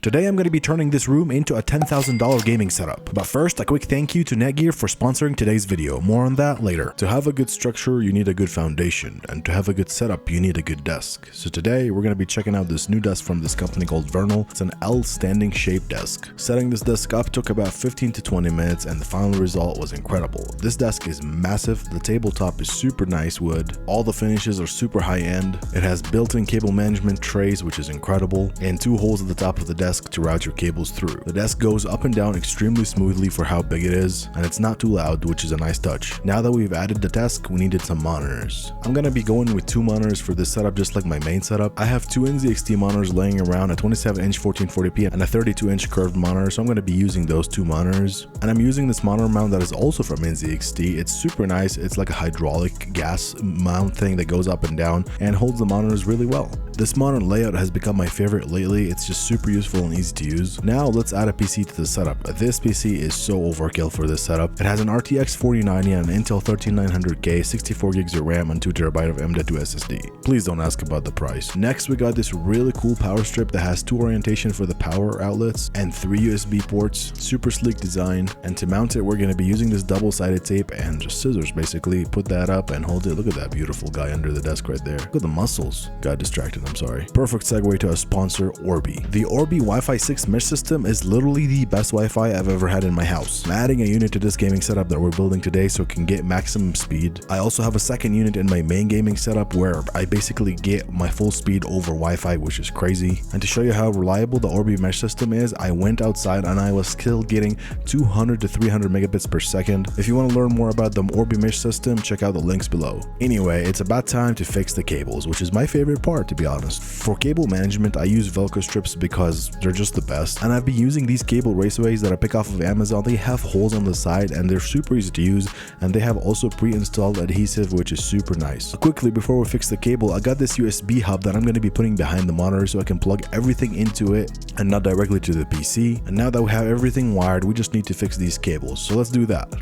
Today I'm going to be turning this room into a $10,000 gaming setup. But first, a quick thank you to Netgear for sponsoring today's video. More on that later. To have a good structure, you need a good foundation. And to have a good setup, you need a good desk. So today, we're going to be checking out this new desk from this company called Vernal. It's an L standing shape desk. Setting this desk up took about 15 to 20 minutes and the final result was incredible. This desk is massive. The tabletop is super nice wood. All the finishes are super high end. It has built-in cable management trays, which is incredible, and 2 holes at the top of the desk to route your cables through. The desk goes up and down extremely smoothly for how big it is, and it's not too loud, which is a nice touch. Now that we've added the desk, we needed some monitors. I'm gonna be going with 2 monitors for this setup, just like my main setup. I have 2 NZXT monitors laying around, a 27-inch 1440p and a 32-inch curved monitor, so I'm gonna be using those 2 monitors. And I'm using this monitor mount that is also from NZXT. It's super nice. It's like a hydraulic gas mount thing that goes up and down and holds the monitors really well. This monitor layout has become my favorite lately. It's just super useful and easy to use. Now let's add a PC to the setup. This PC is so overkill for this setup. It has an RTX 4090 and an Intel 13900K, 64 gigs of RAM and 2TB of M.2 SSD. Please don't ask about the price. Next, we got this really cool power strip that has 2 orientation for the power outlets and 3 USB ports. Super sleek design. And to mount it, we're going to be using this double-sided tape and just scissors basically. Put that up and hold it. Look at that beautiful guy under the desk right there. Look at the muscles. Got distracted, I'm sorry. Perfect segue to a sponsor, Orbi. The Orbi Wi-Fi 6 mesh system is literally the best Wi-Fi I've ever had in my house. I'm adding a unit to this gaming setup that we're building today so it can get maximum speed. I also have a second unit in my main gaming setup where I basically get my full speed over Wi-Fi, which is crazy. And to show you how reliable the Orbi mesh system is, I went outside and I was still getting 200 to 300 megabits per second. If you want to learn more about the Orbi mesh system, check out the links below. Anyway, it's about time to fix the cables, which is my favorite part, to be honest. For cable management, I use Velcro strips because they're just the best, and I've been using these cable raceways that I pick off of Amazon. They have holes on the side and they're super easy to use, and they have also pre-installed adhesive, which is super nice. Quickly, before we fix the cable, I got this USB hub that I'm going to be putting behind the monitor so I can plug everything into it and not directly to the PC. And now that we have everything wired, we just need to fix these cables, so let's do that.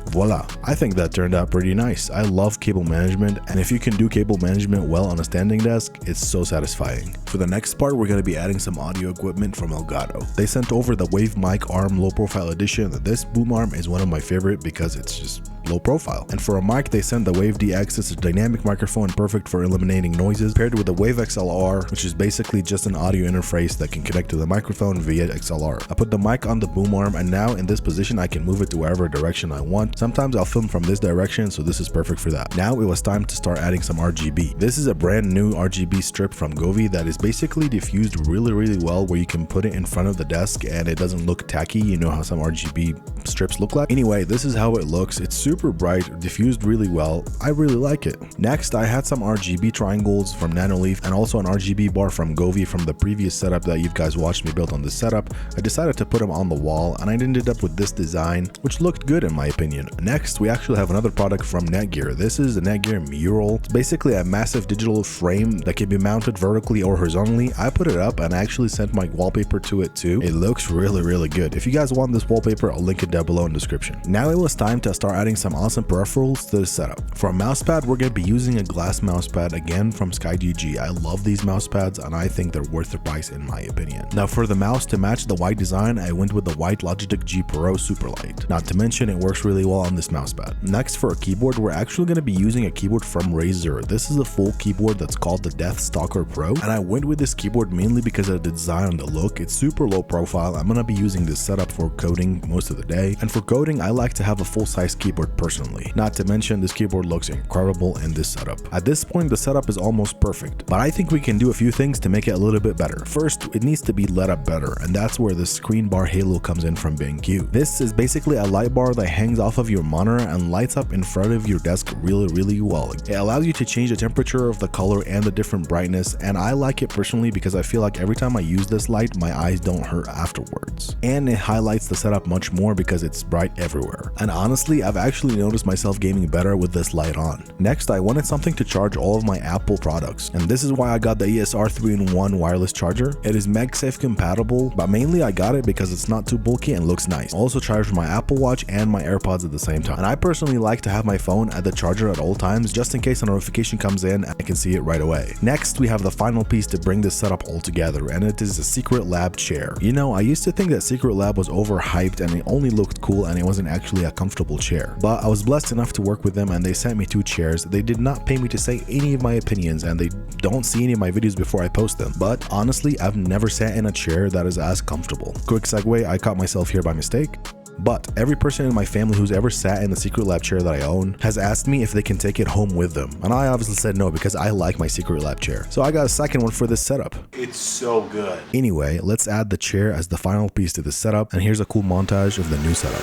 Voila, I think that turned out pretty nice. I love cable management, and if you can do cable management well on a standing desk, it's so satisfying. For the next part, we're going to be adding some audio equipment from Elgato. They sent over the Wave mic arm low profile edition. This boom arm is one of my favorite because it's just low profile. And for a mic, they sent the Wave DX. It's a dynamic microphone perfect for eliminating noises, paired with the Wave XLR, which is basically just an audio interface that can connect to the microphone via XLR. I put the mic on the boom arm, and now in this position I can move it to wherever direction I want. Sometimes I'll film from this direction, so this is perfect for that. Now it was time to start adding some RGB. This is a brand new RGB strip from Govee that is basically diffused really well, where you can put it in front of the desk and it doesn't look tacky. You know how some RGB strips look like? Anyway, this is how it looks. It's super bright, diffused really well. I really like it. Next, I had some RGB triangles from Nanoleaf and also an RGB bar from Govee from the previous setup that you guys watched me build on this setup. I decided to put them on the wall, and I ended up with this design, which looked good in my opinion. Next, we actually have another product from Netgear. This is the Netgear Meural. It's basically a massive digital frame that can be mounted vertically or horizontally. I put it up and I actually sent my wallpaper to it too. It looks really good. If you guys want this wallpaper, I'll link it down below in the description. Now it was time to start adding some awesome peripherals to the setup. For a mousepad, we're going to be using a glass mousepad, again from SkyPadGG. I love these mousepads and I think they're worth the price in my opinion. Now for the mouse, to match the white design, I went with the white Logitech G Pro Superlight. Not to mention, it works really well on this mousepad. Next, for a keyboard, we're actually going to be using a keyboard from Razer. This is a full keyboard that's called the DeathStalker Pro, and I went with this keyboard mainly because of the design and the look. It's super low profile. I'm going to be using this setup for coding most of the day, and for coding, I like to have a full-size keyboard personally. Not to mention, this keyboard looks incredible in this setup. At this point, the setup is almost perfect, but I think we can do a few things to make it a little bit better. First, it needs to be lit up better, and that's where the screen bar halo comes in from BenQ. This is basically a light bar that hangs off of your monitor and lights up in front of your desk really well. It allows you to change the temperature of the color and the different brightness, and I like it personally because I feel like every time I use this light, my eyes don't hurt afterwards. And it highlights the setup much more because it's bright everywhere. And honestly, I've actually actually notice myself gaming better with this light on. Next, I wanted something to charge all of my Apple products, and this is why I got the ESR 3-in-1 wireless charger. It is MagSafe compatible, but mainly I got it because it's not too bulky and looks nice. Also charged my Apple Watch and my AirPods at the same time. And I personally like to have my phone at the charger at all times, just in case a notification comes in, I can see it right away. Next, we have the final piece to bring this setup all together, and it is a Secret Lab chair. You know, I used to think that Secret Lab was overhyped and it only looked cool and it wasn't actually a comfortable chair. But I was blessed enough to work with them and they sent me 2 chairs. They did not pay me to say any of my opinions and they don't see any of my videos before I post them. But honestly, I've never sat in a chair that is as comfortable. Quick segue, I caught myself here by mistake. But every person in my family who's ever sat in the Secret Lab chair that I own has asked me if they can take it home with them. And I obviously said no because I like my Secret Lab chair. So I got a second one for this setup. It's so good. Anyway, let's add the chair as the final piece to the setup, and here's a cool montage of the new setup.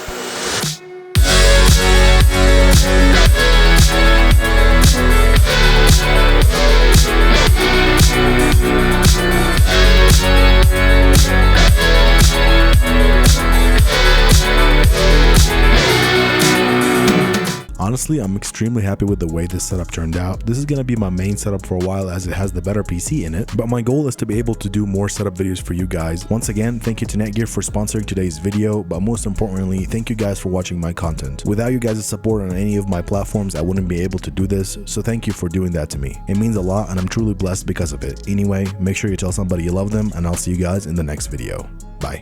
Honestly, I'm extremely happy with the way this setup turned out. This is going to be my main setup for a while as it has the better PC in it, but my goal is to be able to do more setup videos for you guys. Once again, thank you to Netgear for sponsoring today's video, but most importantly, thank you guys for watching my content. Without you guys' support on any of my platforms, I wouldn't be able to do this, so thank you for doing that to me. It means a lot and I'm truly blessed because of it. Anyway, make sure you tell somebody you love them, and I'll see you guys in the next video. Bye.